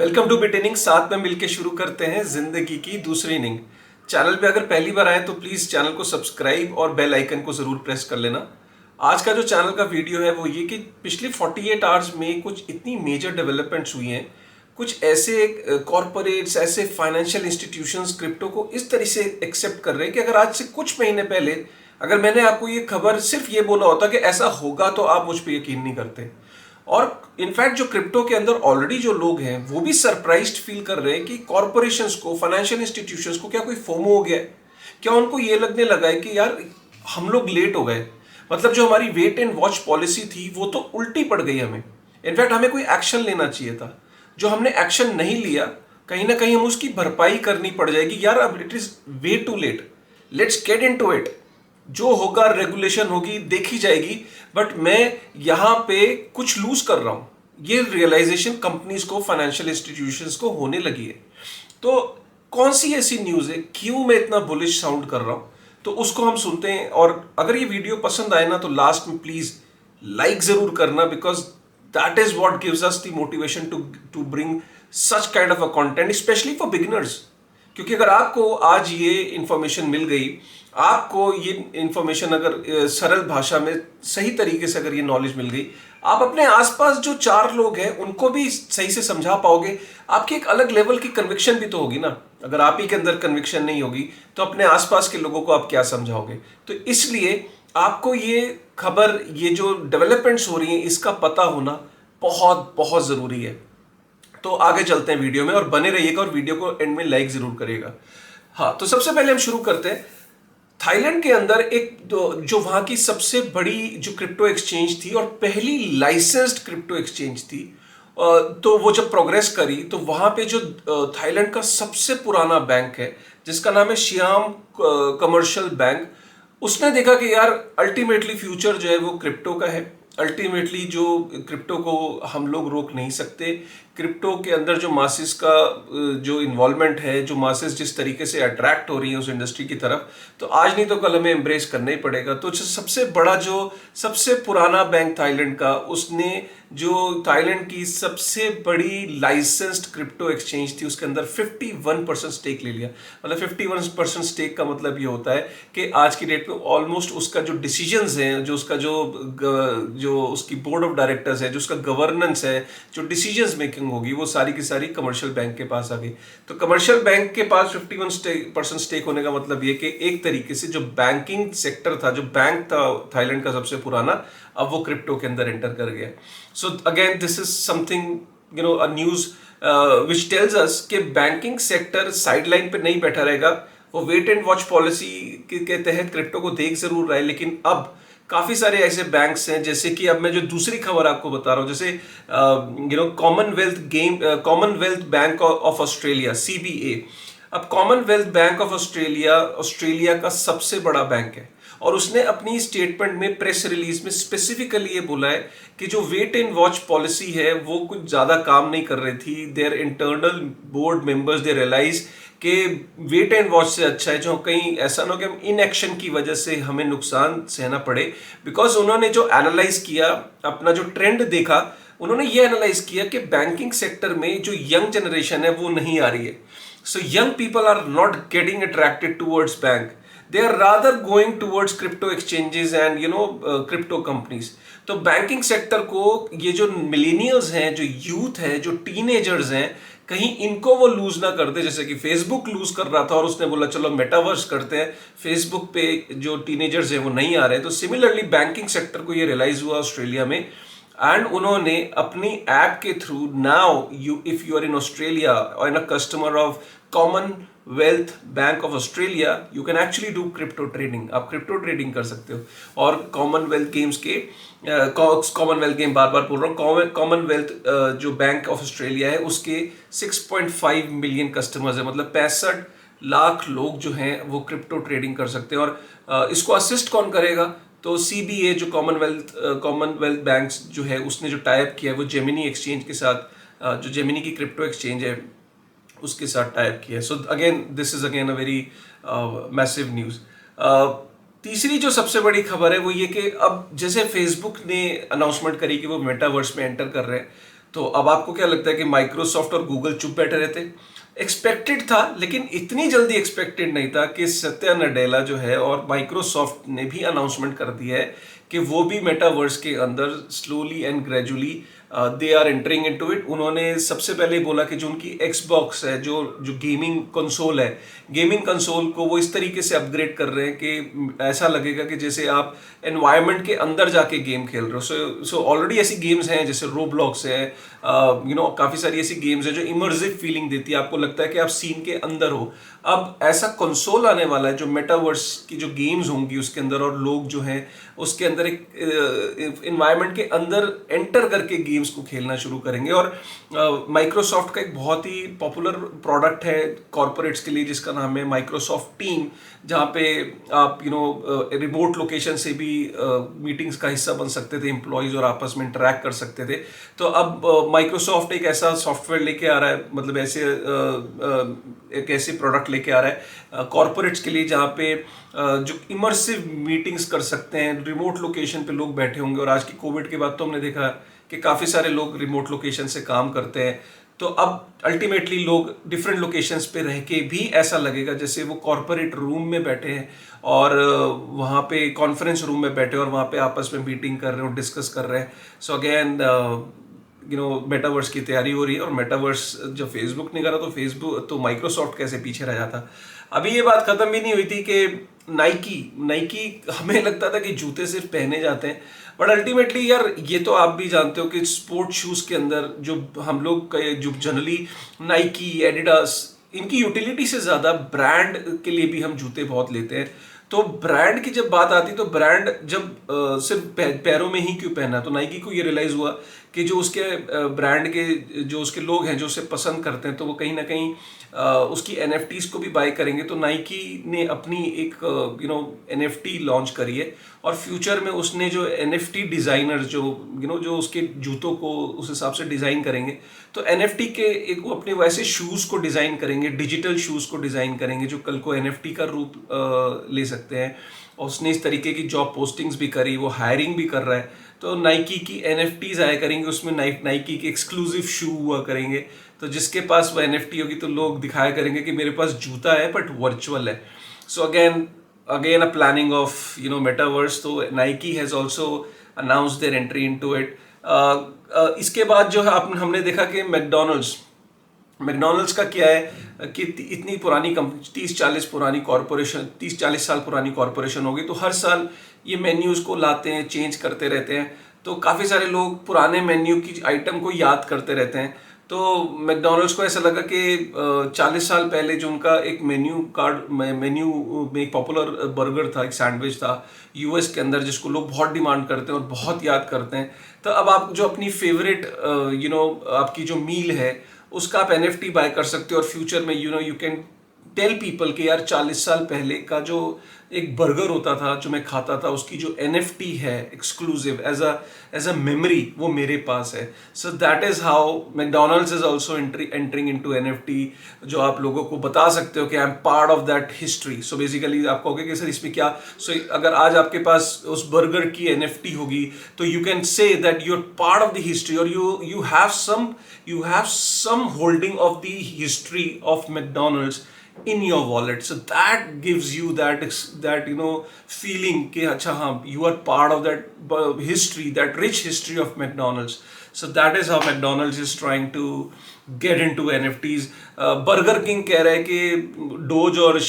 Welcome to बिटेनिंग। साथ में मिलकर शुरू करते हैं जिंदगी की दूसरी इनिंग। चैनल पे अगर पहली बार आए तो प्लीज चैनल को सब्सक्राइब और बेल आइकन को जरूर प्रेस कर लेना। आज का जो चैनल का वीडियो है वो ये कि पिछले 48 आवर्स में कुछ इतनी मेजर डेवलपमेंट्स हुई हैं। कुछ ऐसे कॉरपोरेट्स, ऐसे फाइनेंशियल इंस्टीट्यूशंस क्रिप्टो को इस तरह से एक्सेप्ट कर रहे हैं कि अगर आज से कुछ महीने पहले अगर मैंने आपको ये खबर सिर्फ ये बोला होता कि ऐसा होगा तो आप मुझ पर यकीन नहीं करते। और इनफैक्ट जो क्रिप्टो के अंदर ऑलरेडी जो लोग हैं वो भी सरप्राइज्ड फील कर रहे हैं कि कॉरपोरेशंस को, फाइनेंशियल इंस्टीट्यूशंस को क्या कोई फोमो हो गया है। क्या उनको ये लगने लगा है कि यार हम लोग लेट हो गए, मतलब जो हमारी वेट एंड वॉच पॉलिसी थी वो तो उल्टी पड़ गई हमें। इनफैक्ट हमें कोई एक्शन लेना चाहिए था। जो हमने एक्शन नहीं लिया, कहीं ना कहीं हम उसकी भरपाई करनी पड़ जाएगी। यार अब it is way too late, let's get into it. जो होगा रेगुलेशन होगी, देखी जाएगी। बट मैं यहां पे कुछ लूज कर रहा हूं, ये रियलाइजेशन कंपनीज को, फाइनेंशियल इंस्टीट्यूशंस को होने लगी है। तो कौन सी ऐसी न्यूज है, क्यों मैं इतना बुलिश साउंड कर रहा हूं, तो उसको हम सुनते हैं। और अगर ये वीडियो पसंद आए ना तो लास्ट में प्लीज लाइक जरूर करना, because that is what gives us the motivation to bring such kind of a content, specially for beginners. क्योंकि अगर आपको आज ये इंफॉर्मेशन मिल गई, आपको ये इंफॉर्मेशन अगर सरल भाषा में सही तरीके से अगर ये नॉलेज मिल गई, आप अपने आसपास जो 4 लोग हैं उनको भी सही से समझा पाओगे। आपकी एक अलग लेवल की कन्विक्शन भी तो होगी ना। अगर आप ही के अंदर कन्विक्शन नहीं होगी तो अपने आसपास के लोगों को आप क्या समझाओगे। तो इसलिए आपको ये खबर, ये जो डेवलपमेंट्स हो रही हैं, इसका पता होना बहुत बहुत जरूरी है। तो आगे चलते हैं वीडियो में और बने रहिएगा और वीडियो को एंड में लाइक जरूर करिएगा। हाँ, तो सबसे पहले हम शुरू करते हैं। थाईलैंड के अंदर एक जो वहां की सबसे बड़ी जो क्रिप्टो एक्सचेंज थी और पहली लाइसेंस्ड क्रिप्टो एक्सचेंज थी, तो वो जब प्रोग्रेस करी तो वहां पे जो थाईलैंड का सबसे पुराना बैंक है जिसका नाम है श्याम कमर्शियल बैंक, उसने देखा कि यार अल्टीमेटली फ्यूचर जो है वो क्रिप्टो का है। अल्टीमेटली जो क्रिप्टो को हम लोग रोक नहीं सकते। क्रिप्टो के अंदर जो मासेस का जो इन्वॉल्वमेंट है, जो मासेस जिस तरीके से अट्रैक्ट हो रही है उस इंडस्ट्री की तरफ, तो आज नहीं तो कल हमें एम्ब्रेस करना ही पड़ेगा। तो सबसे बड़ा, जो सबसे पुराना बैंक थाईलैंड का, उसने जो थाईलैंड की सबसे बड़ी लाइसेंस्ड क्रिप्टो एक्सचेंज थी उसके अंदर 51% स्टेक ले लिया। मतलब 51% स्टेक का मतलब ये होता है कि आज की डेट पे ऑलमोस्ट उसका जो डिसीजंस है, जो उसका जो उसकी बोर्ड ऑफ डायरेक्टर्स है, जो उसका गवर्नेंस है, जो डिसीजंस मेकिंग होगी, वो सारी की सारी कमर्शियल बैंक के पास आ गई। तो कमर्शियल बैंक के पास 51% स्टेक होने का मतलब ये कि एक तरीके से जो बैंकिंग सेक्टर था, जो बैंक था थाईलैंड का सबसे पुराना, अब वो क्रिप्टो के अंदर एंटर कर गया। सो again this is something a news which tells us कि बैंकिंग सेक्टर साइडलाइन पे नहीं बैठा रहेगा। वो वेट एंड वॉच पॉलिसी के तहत क्रिप्टो को देख जरूर रहा है, लेकिन अब काफी सारे ऐसे बैंक्स हैं, जैसे कि अब मैं जो दूसरी खबर आपको बता रहा हूं, जैसे Commonwealth Bank of Australia, CBA। अब Commonwealth Bank of Australia Australia का सबसे बड़ा बैंक है और उसने अपनी स्टेटमेंट में, प्रेस रिलीज में स्पेसिफिकली ये बोला है कि जो वेट एंड वॉच पॉलिसी है वो कुछ ज्यादा काम नहीं कर रही थी। Their internal board members they realise कि वेट एंड वॉच से अच्छा है जो कहीं ऐसा ना हो कि हम इन एक्शन की वजह से हमें नुकसान सहना पड़े। बिकॉज उन्होंने जो एनालाइज किया, अपना जो ट्रेंड देखा, उन्होंने ये एनालाइज किया कि बैंकिंग सेक्टर में जो यंग जनरेशन है वो नहीं आ रही है। So young people are not getting attracted towards bank, they are rather going towards crypto exchanges and crypto companies। तो बैंकिंग सेक्टर को ये जो मिलेनियल्स हैं, जो यूथ है, जो टीनेजर्स हैं, कहीं इनको वो लूज ना कर दे, जैसे कि फेसबुक लूज कर रहा था और उसने बोला चलो मेटावर्स करते हैं, फेसबुक पे जो टीनेजर्स हैं वो नहीं आ रहे। तो सिमिलरली बैंकिंग सेक्टर को ये रियलाइज हुआ ऑस्ट्रेलिया में, एंड उन्होंने अपनी ऐप के through, now if you are in Australia और in a customer of Commonwealth Bank of Australia, you can actually do crypto trading. आप क्रिप्टो ट्रेडिंग कर सकते हो। और कॉमनवेल्थ गेम्स के कॉमनवेल्थ गेम बार बार बोल रहा हूँ, कॉमनवेल्थ जो बैंक ऑफ ऑस्ट्रेलिया है उसके 6.5 मिलियन कस्टमर्स है, मतलब 65 लाख लोग जो हैं वो क्रिप्टो ट्रेडिंग कर सकते हैं। और इसको असिस्ट कौन करेगा? तो CBA जो कॉमनवेल्थ बैंक्स जो है उसने जो टाइप किया है वो जेमिनी एक्सचेंज के साथ, जो जेमिनी की क्रिप्टो एक्सचेंज है उसके साथ टाइप किया है। So again this is again a very massive news. तीसरी जो सबसे बड़ी खबर है वो ये कि अब जैसे फेसबुक ने अनाउंसमेंट करी कि वो मेटावर्स में एंटर कर रहे हैं, तो अब आपको क्या लगता है कि माइक्रोसॉफ्ट और गूगल चुप बैठे रहते? एक्सपेक्टेड था, लेकिन इतनी जल्दी एक्सपेक्टेड नहीं था कि सत्या नडेला जो है और माइक्रोसॉफ्ट ने भी अनाउंसमेंट कर दिया है कि वो भी मेटावर्स के अंदर slowly and gradually they are entering into it. उन्होंने सबसे पहले बोला कि जो उनकी एक्सबॉक्स है, जो जो गेमिंग कंसोल है, गेमिंग कंसोल को वो इस तरीके से अपग्रेड कर रहे हैं कि ऐसा लगेगा कि जैसे आप एनवायरनमेंट के अंदर जाके गेम खेल रहे हो। सो ऑलरेडी ऐसी गेम्स हैं जैसे रोब्लॉक्स है, काफ़ी सारी ऐसी गेम्स है जो इमर्सिव फीलिंग देती है, आपको लगता है कि आप सीन के अंदर हो। अब ऐसा कंसोल आने वाला है जो मेटावर्स की जो गेम्स होंगी उसके अंदर, और लोग जो हैं उसके अंदर एक इन्वायरमेंट के अंदर एंटर करके गेम्स को खेलना शुरू करेंगे। और माइक्रोसॉफ्ट का एक बहुत ही पॉपुलर प्रोडक्ट है कॉर्पोरेट्स के लिए जिसका नाम है माइक्रोसॉफ्ट टीम, जहाँ पे आप रिमोट लोकेशन से भी मीटिंग्स का हिस्सा बन सकते थे, एम्प्लॉयज़ और आपस में इंटरेक्ट कर सकते थे। तो अब माइक्रोसॉफ्ट एक ऐसा सॉफ्टवेयर लेके आ रहा है, मतलब एक ऐसे प्रोडक्ट लेके आ रहा है कॉर्पोरेट्स के लिए, जहाँ पे जो इमर्सिव मीटिंग्स कर सकते हैं, रिमोट लोकेशन पे लोग बैठे होंगे। और आज की कोविड के बाद तो हमने देखा कि काफ़ी सारे लोग रिमोट लोकेशन से काम करते हैं। तो अब अल्टीमेटली लोग डिफरेंट लोकेशंस पे रह के भी ऐसा लगेगा जैसे वो कॉर्पोरेट रूम में बैठे हैं और वहाँ पे कॉन्फ्रेंस रूम में बैठे और वहाँ पे आपस में मीटिंग कर रहे हो, डिस्कस कर रहे हैं। सो अगेन मेटावर्स की तैयारी हो रही है। और मेटावर्स जब फेसबुक ने करा तो फेसबुक तो माइक्रोसॉफ्ट कैसे पीछे रह जाता। अभी ये बात खत्म भी नहीं हुई थी कि नाइकी हमें लगता था कि जूते सिर्फ पहने जाते हैं, बट अल्टीमेटली यार ये तो आप भी जानते हो कि स्पोर्ट शूज के अंदर जो हम लोग जो जनरली नाइकी, एडिडास, इनकी यूटिलिटी से ज़्यादा ब्रांड के लिए भी हम जूते बहुत लेते हैं। तो ब्रांड की जब बात आती तो ब्रांड जब सिर्फ पैरों में ही क्यों पहना, तो नाइकी को ये रियलाइज़ हुआ कि जो उसके ब्रांड के जो उसके लोग हैं जो उसे पसंद करते हैं, तो वो कहीं ना कहीं उसकी NFTs को भी बाय करेंगे। तो नाइकी ने अपनी एक NFT लॉन्च करी है और फ्यूचर में उसने जो NFT डिज़ाइनर जो जो उसके जूतों को उस हिसाब से डिज़ाइन करेंगे, तो NFT के एक वो अपने वैसे शूज़ को डिज़ाइन करेंगे, डिजिटल शूज़ को डिज़ाइन करेंगे जो कल को NFT का रूप ले सकते हैं। और उसने इस तरीके की जॉब पोस्टिंग्स भी करी, वो हायरिंग भी कर रहा है। तो नाइकी की NFTs आया करेंगे, उसमें नाइकी के एक्सक्लूसिव शू हुआ करेंगे। तो जिसके पास वो NFT होगी तो लोग दिखाया करेंगे कि मेरे पास जूता है बट वर्चुअल है। So again a planning of metaverse. तो Nike has also announce their entry into it. इसके बाद जो है हमने देखा कि मैकडोनल्ड्स का क्या है कि इतनी पुरानी कंपनी, 30-40 साल पुरानी कॉरपोरेशन होगी, तो हर साल ये मेन्यूज़ को लाते हैं, चेंज करते रहते हैं। तो काफ़ी सारे लोग पुराने मेन्यू की आइटम को याद करते रहते हैं। तो मैकडोनल्ड्स को ऐसा लगा कि 40 साल पहले जो उनका एक मेन्यू में एक पॉपुलर बर्गर था, एक सैंडविच था US के अंदर, जिसको लोग बहुत डिमांड करते हैं और बहुत याद करते हैं। तो अब आप जो अपनी फेवरेट आपकी जो मील है उसका आप NFT बाय कर सकते हो और फ्यूचर में यू कैन टेल पीपल कि यार 40 साल पहले का जो एक बर्गर होता था जो मैं खाता था, उसकी जो NFT है एक्सक्लूसिव एज अ मेमोरी, वो मेरे पास है। So that is how McDonald's is also entering into NFT, जो आप लोगों को बता सकते हो कि I am part of that history. So basically आप कहोगे कि सर इसमें क्या, अगर आज आपके पास उस बर्गर की NFT होगी तो you can say that you are part of the history, और you have some holding of the history of McDonald's in your wallet. So that gives you that feeling कि अच्छा हाँ, you are part of that history, that rich history of McDonald's. So that is how McDonald's is trying to get into NFTs. Burger king कह रहा है कि dose और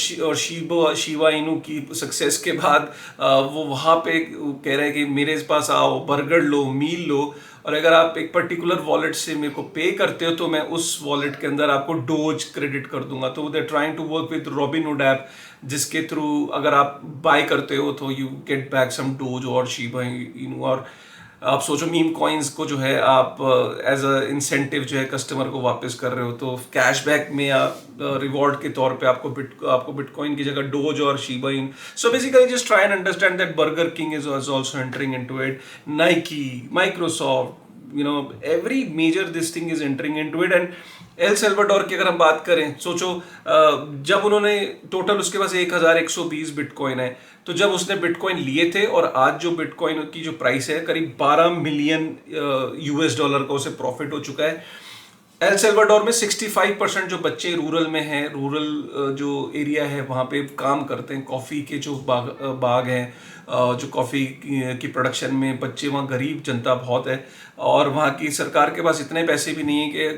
शिवा इनू की सक्सेस के बाद वो वहाँ पे कह रहा है कि मेरे पास आओ, बर्गर लो, मील लो, और अगर आप एक पर्टिकुलर वॉलेट से मेरे को पे करते हो तो मैं उस वॉलेट के अंदर आपको डोज क्रेडिट कर दूंगा। तो they trying to work with Robinhood app, जिसके थ्रू अगर आप बाय करते हो तो you get back some Doge और शिबा इनू। और आप सोचो मीम कॉइन्स को जो है आप एज अ इंसेंटिव जो है कस्टमर को वापस कर रहे हो, तो कैशबैक में या रिवॉर्ड के तौर पे आपको बिटकॉइन की जगह डोज और Shiba Inu. So basically just try and understand that burger king is also entering into it, Nike, Microsoft, every measure this thing is entering into it. And El Salvador की अगर हम बात करें, सोचो जब उन्होंने टोटल उसके पास 1120 बिटकॉइन है, तो जब उसने बिटकॉइन लिए थे और आज जो बिटकॉइन की जो प्राइस है करीब 12 मिलियन यूएस डॉलर का उसे प्रॉफिट हो चुका है। एल सल्वाडोर में 65% जो बच्चे रूरल में हैं, रूरल जो एरिया है वहाँ पे काम करते हैं, कॉफ़ी के जो बाग हैं, जो कॉफ़ी की प्रोडक्शन में बच्चे, वहाँ गरीब जनता बहुत है और वहाँ की सरकार के पास इतने पैसे भी नहीं है कि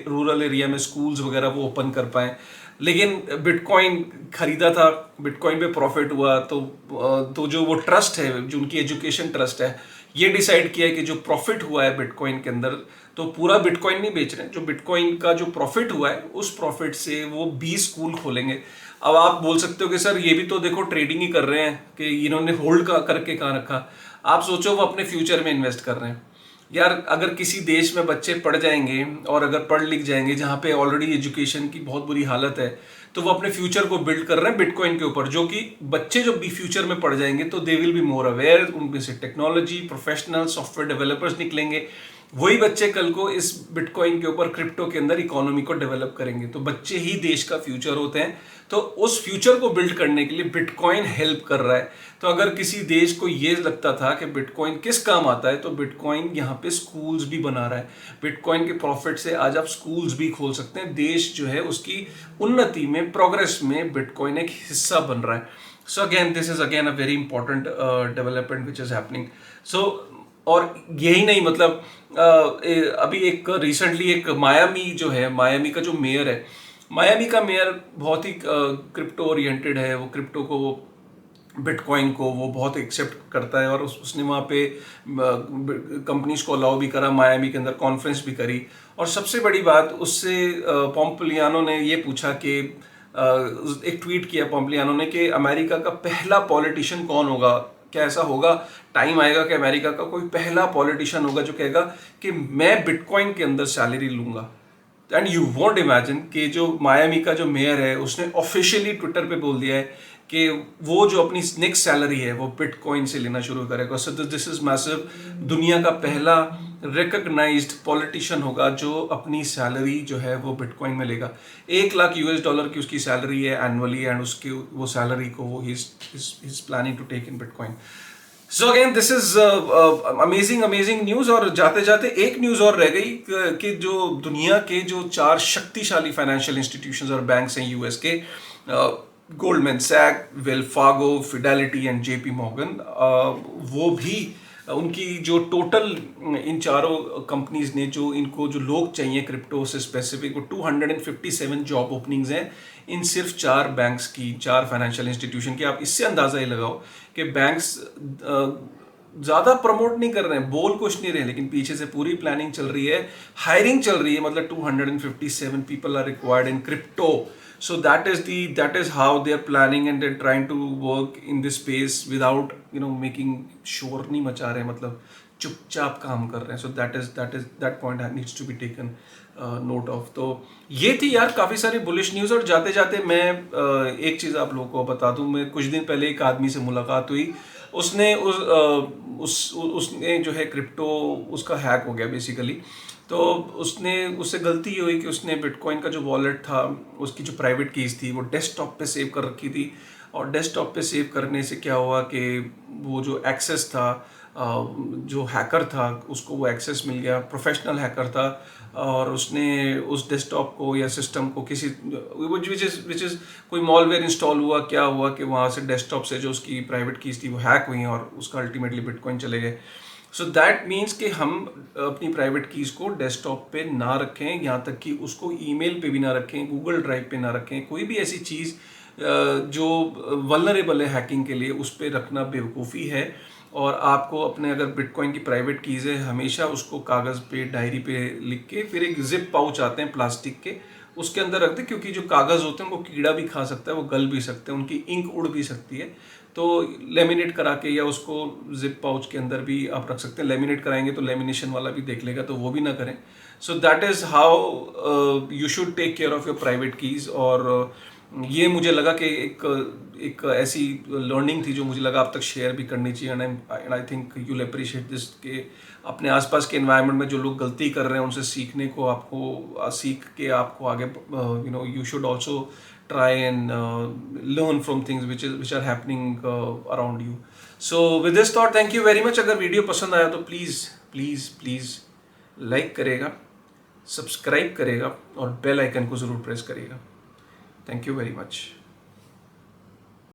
रूरल एरिया में स्कूल्स वगैरह वो ओपन कर पाएँ। लेकिन बिटकॉइन खरीदा था, बिटकॉइन पे प्रॉफिट हुआ, तो जो वो ट्रस्ट है, जो उनकी एजुकेशन ट्रस्ट है, ये डिसाइड किया है कि जो प्रॉफिट हुआ है बिटकॉइन के अंदर, तो पूरा बिटकॉइन नहीं बेच रहे हैं, जो बिटकॉइन का जो प्रॉफिट हुआ है उस प्रॉफिट से वो 20 स्कूल खोलेंगे। अब आप बोल सकते हो कि सर ये भी तो देखो ट्रेडिंग ही कर रहे हैं, कि इन्होंने होल्ड करके कहाँ रखा। आप सोचो वो अपने फ्यूचर में इन्वेस्ट कर रहे हैं। यार अगर किसी देश में बच्चे पढ़ जाएंगे और अगर पढ़ लिख जाएंगे जहाँ पे ऑलरेडी एजुकेशन की बहुत बुरी हालत है, तो वो अपने फ्यूचर को बिल्ड कर रहे हैं बिटकॉइन के ऊपर, जो कि बच्चे जो भी फ्यूचर में पढ़ जाएंगे तो they will be more aware, उनमें से टेक्नोलॉजी प्रोफेशनल सॉफ्टवेयर डेवलपर्स निकलेंगे। वही बच्चे कल को इस बिटकॉइन के ऊपर, क्रिप्टो के अंदर इकोनॉमी को डेवलप करेंगे। तो बच्चे ही देश का फ्यूचर होते हैं, तो उस फ्यूचर को बिल्ड करने के लिए बिटकॉइन हेल्प कर रहा है। तो अगर किसी देश को ये लगता था कि बिटकॉइन किस काम आता है, तो बिटकॉइन यहाँ पे स्कूल्स भी बना रहा है। बिटकॉइन के प्रॉफिट से आज आप स्कूल्स भी खोल सकते हैं। देश जो है उसकी उन्नति में, प्रोग्रेस में बिटकॉइन एक हिस्सा बन रहा है। So again this is again a very important development which is happening. So और यही नहीं, मतलब अभी एक रिसेंटली एक मायामी जो है, मायामी का जो मेयर है, मायामी का मेयर बहुत ही क्रिप्टो ओरिएंटेड है। वो क्रिप्टो को, बिटकॉइन को वो बहुत एक्सेप्ट करता है और उसने वहाँ पे कंपनीज को अलाउ भी करा, मायामी के अंदर कॉन्फ्रेंस भी करी। और सबसे बड़ी बात, उससे पोम्प्लियानो ने ये पूछा कि एक ट्वीट किया पोम्प्लियानो ने कि अमेरिका का पहला पॉलिटिशियन कौन होगा, क्या ऐसा होगा, टाइम आएगा कि अमेरिका का कोई पहला पॉलिटिशियन होगा जो कहेगा कि मैं बिटकॉइन के अंदर सैलरी लूंगा। एंड यू वॉन्ट इमेजिन कि जो मायामी का जो मेयर है उसने ऑफिशियली ट्विटर पे बोल दिया है कि वो जो अपनी नेक्स्ट सैलरी है वो बिटकॉइन से लेना शुरू करेगा। So this is massive. दुनिया का पहला रिकग्नाइज्ड पॉलिटिशियन होगा जो अपनी सैलरी जो है वो बिटकॉइन में लेगा। 1 लाख यूएस डॉलर की उसकी सैलरी है एनुअली, एंड उसकी वो सैलरी को वो ही is planning to take in bitcoin. So again this is amazing news. और जाते जाते एक न्यूज और रह गई कि जो दुनिया के जो 4 शक्तिशाली फाइनेंशियल इंस्टीट्यूशंस और बैंक्स हैं यूएस के, Goldman Sachs, Wells Fargo, Fidelity and JP Morgan, वो भी उनकी जो टोटल इन चारों कंपनीज ने जो इनको जो लोग चाहिए क्रिप्टो से स्पेसिफिक, वो 257 जॉब ओपनिंग्स हैं इन सिर्फ 4 बैंक्स की, 4 फाइनेंशियल इंस्टीट्यूशन की। आप इससे अंदाजा ही लगाओ कि बैंक्स ज़्यादा प्रमोट नहीं कर रहे हैं, बोल कुछ नहीं रहे, लेकिन पीछे से पूरी प्लानिंग चल रही है, हायरिंग चल रही है। मतलब 257 people are required in crypto. So that is how they are planning, and they're trying to work in this space without making sure नहीं मचा रहे, मतलब चुपचाप काम कर रहे हैं। So that point needs to be taken note of। तो ये थी यार काफ़ी सारी बुलिश न्यूज़। और जाते जाते मैं एक चीज़ आप लोगों को बता दूं, मैं कुछ दिन पहले एक आदमी से मुलाकात हुई, उसने उसने जो है क्रिप्टो, उसका हैक हो गया बेसिकली। तो उससे गलती हुई कि उसने बिटकॉइन का जो वॉलेट था, उसकी जो प्राइवेट कीज़ थी, वो डेस्कटॉप पे सेव कर रखी थी। और डेस्कटॉप पे सेव करने से क्या हुआ कि वो जो एक्सेस था, जो हैकर था उसको वो एक्सेस मिल गया, प्रोफेशनल हैकर था, और उसने उस डेस्कटॉप को या सिस्टम को किसी विच इज़ कोई मॉलवेयर इंस्टॉल हुआ, क्या हुआ कि वहाँ से डेस्कटॉप से जो उसकी प्राइवेट कीज़ थी वो हैक हुई और उसका अल्टीमेटली बिटकॉइन चले गए। सो दैट मीन्स कि हम अपनी प्राइवेट कीज़ को डेस्कटॉप पे ना रखें, यहाँ तक कि उसको ईमेल पे भी ना रखें, गूगल ड्राइव पे ना रखें। कोई भी ऐसी चीज़ जो वल्नरेबल है हैकिंग के लिए, उस पर रखना बेवकूफ़ी है। और आपको अपने, अगर बिटकॉइन की प्राइवेट कीज़ है, हमेशा उसको कागज़ पे, डायरी पे लिख के, फिर एक जिप पाउच आते हैं प्लास्टिक के, उसके अंदर रख दें, क्योंकि जो कागज़ होते हैं वो कीड़ा भी खा सकता है, वो गल भी सकते हैं, उनकी इंक उड़ भी सकती है। तो लेमिनेट करा के या उसको जिप पाउच के अंदर भी आप रख सकते हैं। लेमिनेट कराएंगे तो लेमिनेशन वाला भी देख लेगा, तो वो भी ना करें। So that is how you should take care of your private keys. और ये मुझे लगा कि एक ऐसी लर्निंग थी जो मुझे लगा आप तक शेयर भी करनी चाहिए, and I think you will appreciate this कि अपने आसपास के एनवायरनमेंट में जो लोग गलती कर रहे हैं उनसे सीखने को, आपको सीख के आपको आगे you should also try and learn from things which are happening around you. So with this thought, thank you very much. अगर वीडियो पसंद आया तो प्लीज़ प्लीज़ प्लीज़ लाइक करेगा, सब्सक्राइब करेगा और बेल आइकन को ज़रूर प्रेस करेगा. Thank you very much.